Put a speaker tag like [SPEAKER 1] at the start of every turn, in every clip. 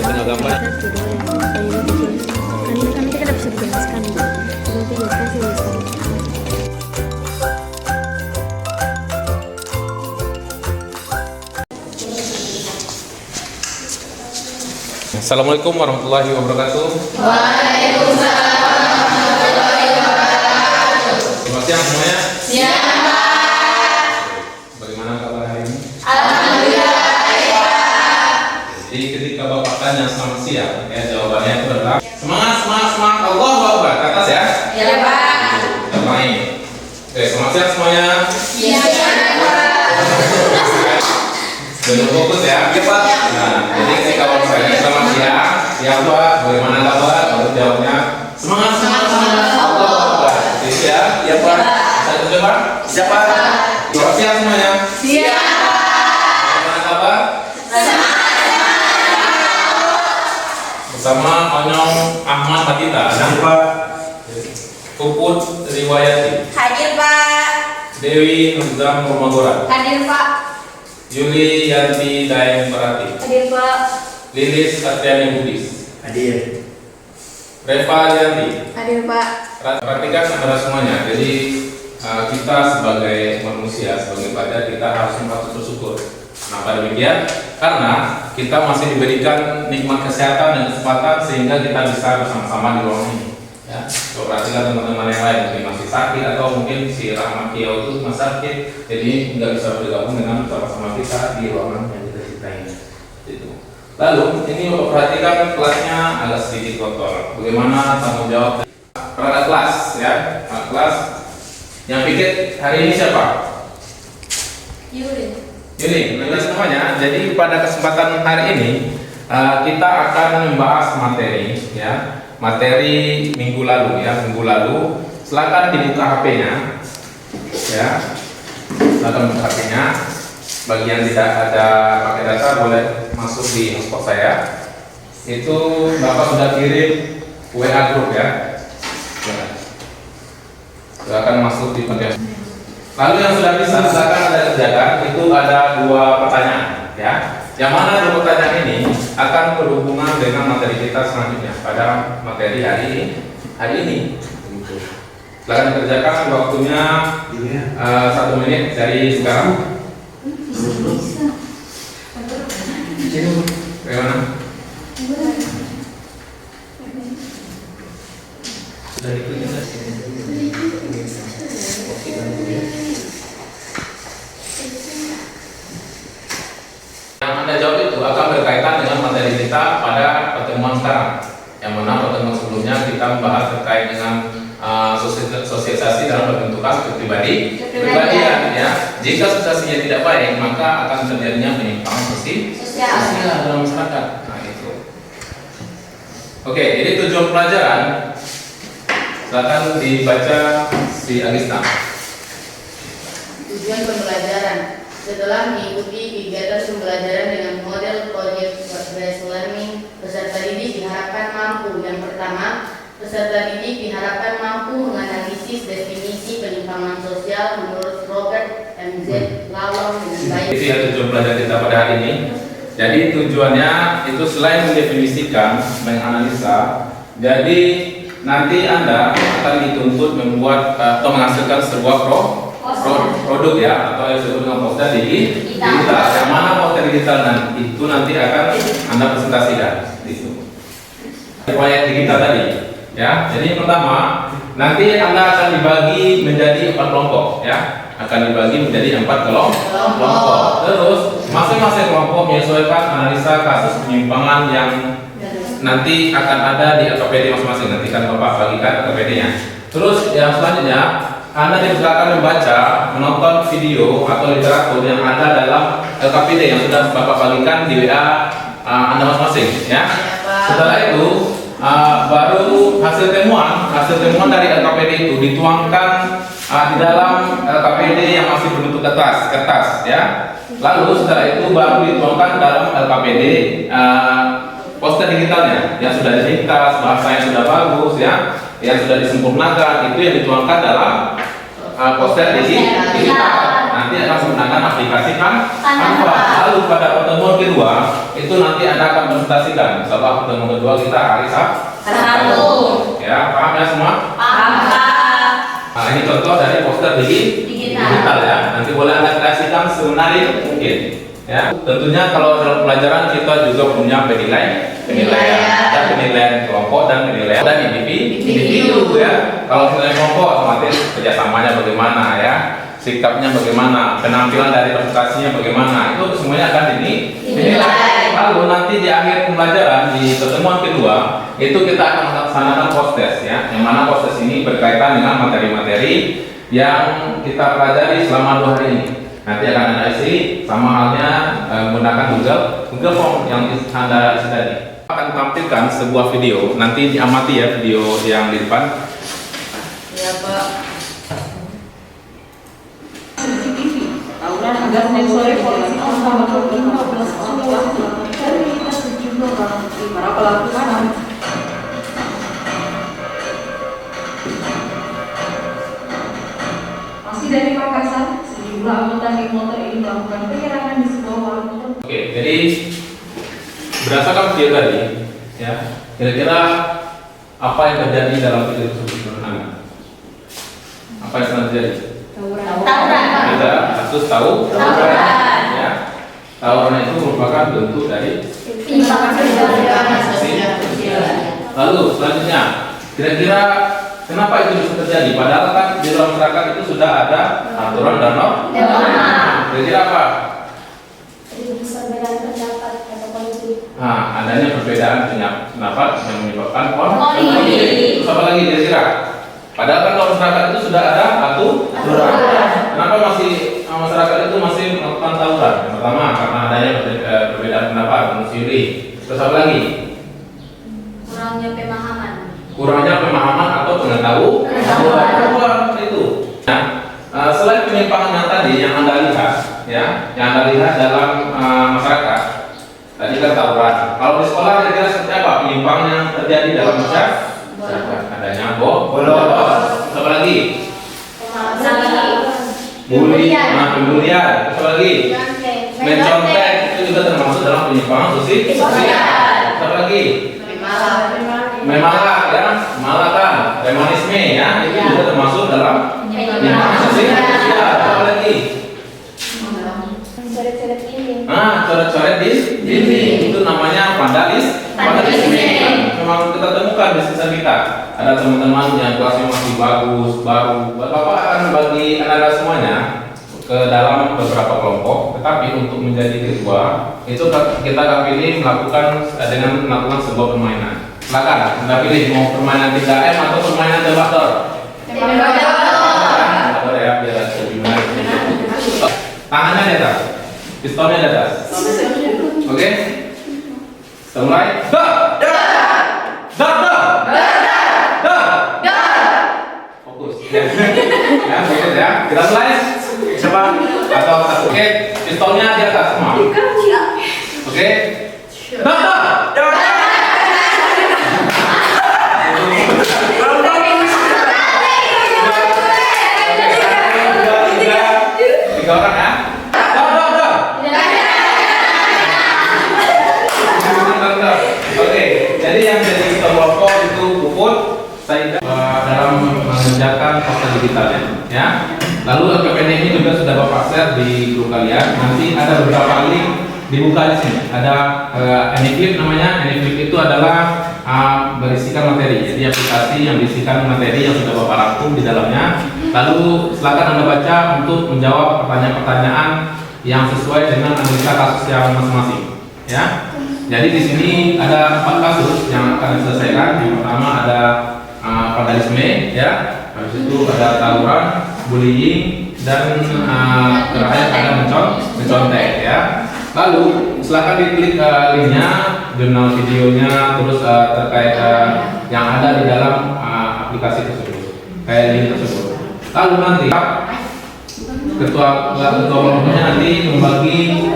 [SPEAKER 1] tengah gambar.
[SPEAKER 2] Kami tidak bisa dijelaskan. Nanti jelaskan sih.
[SPEAKER 1] Assalamualaikum warahmatullahi wabarakatuh.
[SPEAKER 3] Waalaikumsalam warahmatullahi wabarakatuh.
[SPEAKER 1] Selamat siang semuanya.
[SPEAKER 3] Siang, Pak.
[SPEAKER 1] Bagaimana kabar hari ini?
[SPEAKER 3] Alhamdulillah, baik, Pak.
[SPEAKER 1] Jadi ketika Bapak tanya selamat siang, ya jawabannya itu adalah semangat, semangat, semangat. Allahu Akbar. Ke atas ya.
[SPEAKER 3] Ya, Pak.
[SPEAKER 1] Kita ulangi. Oke, selamat siang semuanya.
[SPEAKER 3] Siang, Pak.
[SPEAKER 1] Jangan fokus ya. Oke Pak. Nah, jadi ketika Bapak tanya selamat siang, siang Pak, bagaimana kabar? Baru jawabnya semangat, semangat, semangat. Allahu Akbar. Itu ya. Ya Pak. Saya tuju Pak. Siapa? Selamat siang semuanya.
[SPEAKER 3] Siang,
[SPEAKER 1] Bagaimana kabar? Bersama Onyong Ahmad Matita. Ada Pak. Puput Riwayati.
[SPEAKER 3] Hadir, Pak.
[SPEAKER 1] Dewi Nuzam Romagora.
[SPEAKER 3] Hadir, Pak.
[SPEAKER 1] Yuli Yanti Daeng Perati.
[SPEAKER 3] Hadir, Pak.
[SPEAKER 1] Lilis Satriani Budis.
[SPEAKER 4] Hadir.
[SPEAKER 1] Reva Yanti.
[SPEAKER 3] Hadir, Pak.
[SPEAKER 1] Perhatikan saudara semuanya. Jadi kita sebagai manusia, sebagai pelajar, kita harus patut bersyukur. Kenapa demikian? Karena kita masih diberikan nikmat kesehatan dan kesempatan sehingga kita bisa bersama-sama di ruangan ini. Ya, coba perhatikan teman-teman yang lain mungkin masih sakit atau mungkin si Rahmat Kiau itu masih sakit, jadi nggak bisa bergabung dengan bersama-sama kita di ruangan yang kita cintai. Itu. Lalu ini Bapak perhatikan kelasnya agak sedikit kotor. Bagaimana tanggung jawab perangkat kelas ya? Perangkat kelas yang pikir hari ini siapa?
[SPEAKER 3] Yuli.
[SPEAKER 1] Yuli, teman semuanya. Jadi pada kesempatan hari ini kita akan membahas materi ya. Materi minggu lalu ya, minggu lalu. Silakan dibuka HP-nya, ya. Silakan buka HP-nya. Bagi yang tidak ada pakai data boleh masuk di hotspot saya. Itu Bapak sudah kirim WA group ya. Silakan masuk di bagian. Lalu yang sudah bisa silakan Anda kerjakan. Itu ada 2 pertanyaan, ya. Yang mana 2 pertanyaan ini akan berhubungan dengan materi kita selanjutnya pada materi hari ini. Silakan dikerjakan, waktunya 1 menit dari sekarang. Bagaimana? Sudah dipresentasi. Yang Anda jawab itu akan berkaitan dengan materi kita pada pertemuan sekarang. Yang mana pertemuan sebelumnya kita membahas terkait dengan sosialisasi dalam pembentukan kepribadian ya. Jika sosialisasinya tidak baik, maka akan terjadinya penyimpangan sosial dalam masyarakat. Nah itu. Oke, jadi tujuan pelajaran silakan dibaca si Agista.
[SPEAKER 5] Tujuan pembelajaran setelah mengikuti kegiatan pembelajaran dengan model project based learning, peserta didik diharapkan mampu. Yang pertama, peserta didik diharapkan mampu menganalisis definisi penyimpangan sosial menurut Robert M. Z. Lawang dengan baik.
[SPEAKER 1] Itu ya tujuan pelajaran kita pada hari ini. Jadi tujuannya itu selain mendefinisikan, menganalisa, jadi nanti Anda akan dituntut membuat atau menghasilkan sebuah produk ya, atau yang disebut dengan poster digital. Yang mana poster digital itu nanti akan Anda presentasikan itu. Proyek digital tadi ya. Jadi yang pertama, nanti Anda akan dibagi menjadi 4 kelompok ya. Akan dibagi menjadi 4 kelompok. Terus masing-masing kelompok menyesuaikan analisa kasus penyimpangan yang nanti akan ada di LKPD masing-masing. Nanti kan Bapak bagikan LKPD-nya. Terus yang selanjutnya Anda dipersilakan membaca, menonton video atau literatur yang ada dalam LKPD yang sudah Bapak bagikan di WA Anda masing-masing ya. Setelah itu baru hasil temuan dari LKPD itu dituangkan di dalam LKPD yang masih berbentuk kertas ya. Lalu setelah itu baru dituangkan dalam LKPD poster digitalnya yang sudah diringkas, bahasa yang sudah bagus ya, yang sudah disempurnakan, itu yang dituangkan dalam poster digital. Nanti nanti akan menggunakan aplikasi Canva. Lalu pada pertemuan kedua itu nanti Anda akan presentasikan. Setelah pertemuan kedua kita hari Sabtu. Ya, paham ya semua? Nah, ini contoh dari poster digital ya. Nanti boleh Anda kreasikan semenarik mungkin. Ya, tentunya kalau dalam pelajaran kita juga punya penilaian, ada penilaian kelompok dan penilaian dan individu ya. Kalau penilaian kelompok otomatis kerjasamanya bagaimana ya, sikapnya bagaimana, penampilan dari presentasinya bagaimana, itu semuanya akan dinilai. Lalu nanti di akhir pembelajaran di pertemuan kedua itu kita akan melaksanakan post test ya, yang mana post test ini berkaitan dengan materi-materi yang kita pelajari selama 2 hari ini. Nanti akan Anda isi sama halnya menggunakan Google Form yang Anda isi tadi. Akan tampilkan sebuah video, nanti diamati ya video yang di depan.
[SPEAKER 3] Ya, Pak.
[SPEAKER 4] Tauran agar sensori polisi sama 15 dari sejumlah barang bukti para pelaku mana. Masih dari Makassar, sejumlah anggota geng motor ini melakukan penyerangan di sebuah warung motor.
[SPEAKER 1] Oke, jadi berdasarkan video tadi, ya kira-kira apa yang terjadi dalam video tersebut menurut Anda? Apa yang terjadi? Ada kasus tawuran. Ya, tawuran itu merupakan bentuk dari Lalu selanjutnya, kira-kira kenapa itu bisa terjadi? Padahal kan di dalam masyarakat itu sudah ada aturan dan norma. Kira-kira apa? Nah, adanya perbedaan pendapat yang menyebabkan konflik. Terus apa lagi kira-kira? Padahal kan kalau masyarakat itu sudah ada aturan. Kenapa masih masyarakat itu masih melakukan tawuran? Yang pertama karena adanya perbedaan pendapat, menyusuri. Terus apa lagi? Kurangnya pemahaman atau pengetahuan itu. Nah, selain penyimpangan yang tadi yang Anda lihat, ya, yang Anda lihat dalam masyarakat, tadi kan tawuran. Kalau di sekolah kira-kira seperti apa penyimpangan yang terjadi dalam masyarakat? Adanya bolos. Apa lagi? Pembulian. Apa lagi? Mencontek itu juga termasuk dalam penyimpangan sosial. Apa lagi? Memalak ya, malakan, premanisme ya, itu juga termasuk dalam penyimpangan sosial. Apa lagi? Coret-coret di dinding itu namanya vandalisme. Memang kita temukan di sisa kita. Ada teman-teman yang kelasnya masih bagus, baru. Bapak akan bagi anak-anak semuanya ke dalam beberapa kelompok. Tetapi untuk menjadi ketua itu kita akan pilih dengan melakukan sebuah permainan. Silakan, Anda pilih mau permainan 3M atau permainan tebak-telur. Tebak-telur ya, biar lebih menarik. Tangannya di atas, pistolnya di atas. Oke? Kita mulai. Fokus. Ya, fokus ya. Kita mulai. Siapa? Atau satu. Oke, pistolnya di atas semua. Oke. Tiga orang ya. Oke, jadi yang jadi kelompok itu Puput, saya dalam mengerjakan poster digitalnya, ya. Lalu LPPN ini juga sudah Bapak share di grup kalian. Nanti ada beberapa link dibuka di sini. Ada AnyFlip namanya. AnyFlip itu adalah berisikan materi. Jadi aplikasi yang berisikan materi yang sudah Bapak rangkum di dalamnya. Lalu silakan Anda baca untuk menjawab pertanyaan-pertanyaan yang sesuai dengan analisa kasus yang masing-masing. Ya. Jadi di sini ada 4 kasus yang akan diselesaikan. Yang pertama ada vandalisme, ya. Habis itu ada tawuran, bullying, dan terakhir ada mencontek, ya. Lalu silakan diklik linknya, jurnal videonya, terus terkait yang ada di dalam aplikasi tersebut, kayak link tersebut. Lalu nanti ketua kelompoknya nanti membagi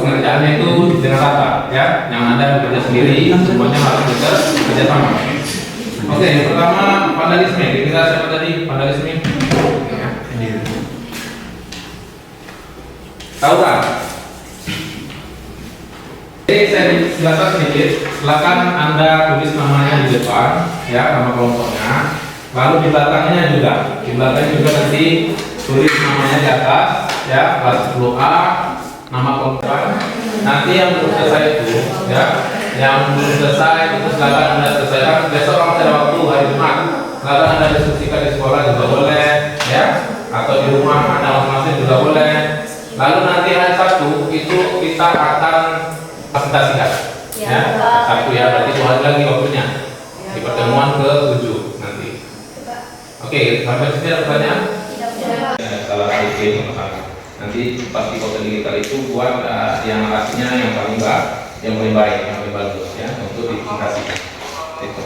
[SPEAKER 1] pengerjaannya itu dengan rata, ya. Yang Anda bekerja sendiri, semuanya harus bekerja sama. Oke, yang pertama vandalisme. Kira-kira siapa tadi vandalisme? Tahu kan? Jadi saya jelaskan sedikit. Silakan Anda tulis namanya di depan, ya, nama kelompoknya. Lalu di belakangnya juga, nanti tulis namanya di atas, ya, kelas 10A, nama kelompok. Nanti yang belum selesai itu, ya, yang belum selesai itu silakan Anda selesaikan. Besok masih ada waktu hari Jumat. Silakan Anda diskusikan di sekolah juga boleh, ya, atau di rumah Anda masing-masing juga boleh. Lalu nanti hari Sabtu itu kita akan presentasikan, ya, Sabtu ya, berarti 2 hari lagi waktunya di pertemuan ke-7 nanti. Oke, sampai sini ada pertanyaan? Salah satu sama-sama. Nanti pasti kode digital itu buat yang narasinya yang paling baik, yang paling bagus, ya, untuk dipublikasikan. Itu.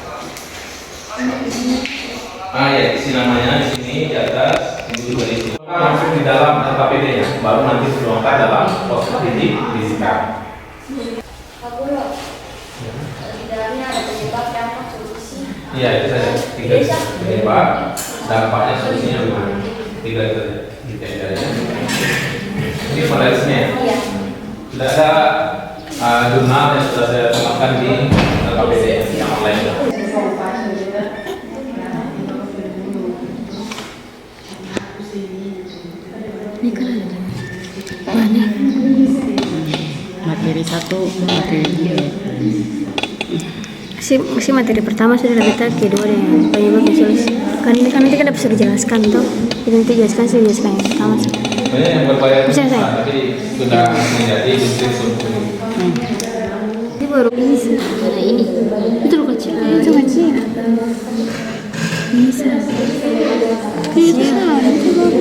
[SPEAKER 1] Ya, isi namanya di sini di atas, ini juga di sini. Langsung di dalam KPD-nya, baru nanti diangkat dalam proses didikan.
[SPEAKER 5] Pak Guru, di dalamnya ada penyebab, dampak, solusi.
[SPEAKER 1] Iya, itu saja. 3 penyebab, dampaknya, solusinya bagaimana? 3 itu saja. Ini pembahasannya.
[SPEAKER 5] Iya.
[SPEAKER 1] Sudah ada jurnal yang sudah saya tempatkan di KPD yang online.
[SPEAKER 2] Ini kan ada mana?
[SPEAKER 3] Materi 1, materi 2.
[SPEAKER 2] Si materi pertama sudah kita, kedua yang penyebab dan solusi. Kan ini kan nanti bisa dijelaskan tuh. Kita nanti jelaskan yang pertama sih.
[SPEAKER 1] Sebenarnya yang berbayar
[SPEAKER 2] Bisa, saya.
[SPEAKER 1] tapi sudah menjadi deskripsi.
[SPEAKER 2] Ini baru ini sih. Nah ini. Itu loh kecil. Itu kecil. Bisa. Bisa. Itu baru.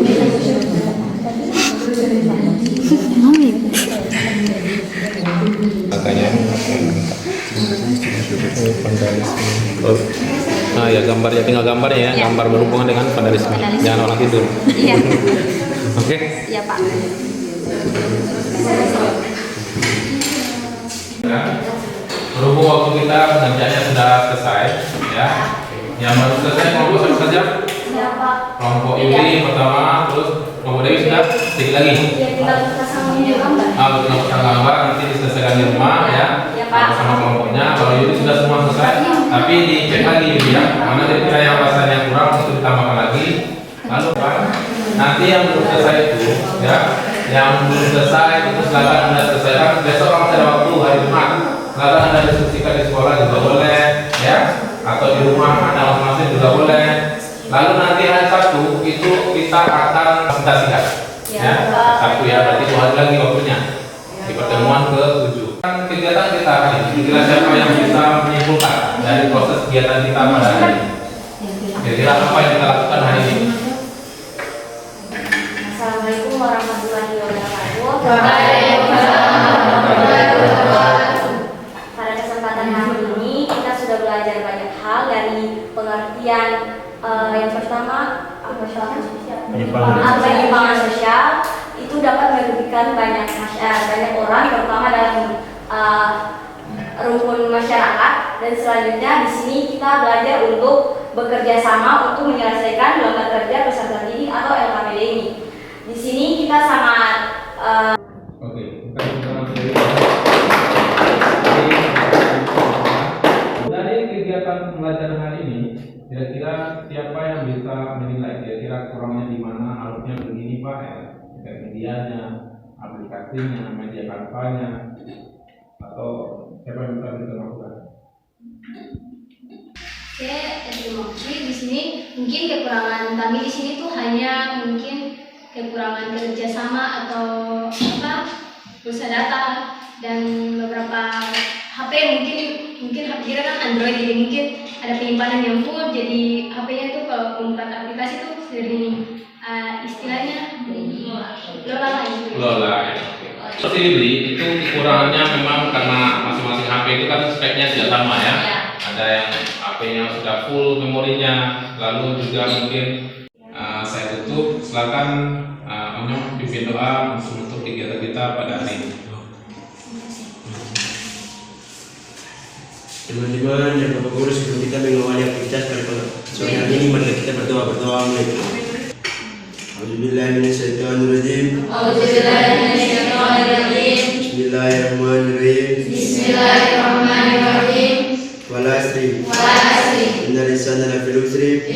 [SPEAKER 2] Mami.
[SPEAKER 1] Makanya ya gambarnya, tinggal gambarnya ya, gambar berhubungan dengan vandalisme. Jangan orang tidur.
[SPEAKER 2] Iya.
[SPEAKER 1] Oke.
[SPEAKER 2] Iya Pak.
[SPEAKER 1] Berhubung waktu kita pengerjaannya sudah selesai, ya. Yang baru selesai kelompok siapa saja?
[SPEAKER 5] Iya Pak.
[SPEAKER 1] Kelompok ini pertama, terus kelompok Dewi sudah sedikit lagi.
[SPEAKER 5] Iya, tinggal kita sambungin gambar.
[SPEAKER 1] Kita pasang gambar nanti diselesaikan di rumah, ya.
[SPEAKER 5] Iya, Pak.
[SPEAKER 1] Sama kelompoknya. Kalau Yudi sudah semua selesai, tapi dicek lagi Yudi, ya. Mana kira-kira yang rasanya kurang untuk ditambahkan lagi. Lalu nanti yang belum selesai itu, ya, yang belum selesai itu silakan Anda selesaikan. Besok masih ada waktu hari Jumat. Silakan Anda diskusikan di sekolah juga boleh, ya, atau di rumah Anda masing-masing juga boleh. Lalu nanti hari Sabtu itu kita akan presentasikan, ya, Sabtu ya, berarti 2 hari lagi waktunya di pertemuan ke-7. Kegiatan kita hari ini, kira siapa yang bisa menyimpulkan dari proses kegiatan kita pada hari ini? Kira-kira apa yang kita lakukan hari ini?
[SPEAKER 5] Assalamualaikum warahmatullahi wabarakatuh.
[SPEAKER 4] Waalaikumsalam warahmatullahi wabarakatuh.
[SPEAKER 5] Pada kesempatan hari ini kita sudah belajar banyak hal dari pengertian yang pertama penyimpangan sosial itu dapat merugikan banyak orang, terutama dalam rumpun masyarakat. Dan selanjutnya di sini kita belajar untuk bekerja sama untuk menyelesaikan lembaga kerja peserta didik atau LKPD ini. Di sini kita sangat
[SPEAKER 1] Oke, dari kegiatan pembelajaran hari ini, kira-kira siapa yang bisa menilai kira-kira kurangnya di mana? Harusnya begini Pak, ya, medianya, aplikasinya, media kampanye, atau siapa yang bisa melakukan?
[SPEAKER 6] Oke, terima kasih. Di sini mungkin kekurangan kami di sini tuh hanya mungkin kekurangan kerjasama atau pulsa data dan beberapa HP mungkin HP kita kan Android, jadi mungkin ada penyimpanan yang full, jadi HP-nya tuh kalau membuat aplikasi tuh sering istilahnya lola lah gitu.
[SPEAKER 1] Lola ya. Seperti dibeli itu kekurangannya memang karena masing-masing HP itu kan speknya tidak sama ya. Ada yang HP-nya sudah full memorinya, lalu juga mungkin saya tutup. Silakan Onyok pimpin doa untuk kegiatan kita pada hari ini.
[SPEAKER 7] Teman-teman dan Bapak Guru, sebelum kita mengawali aktivitas pada sore hari ini, mari kita berdoa mulai. Auzubillahi minasyaitonirrajim. dan dalam film strip.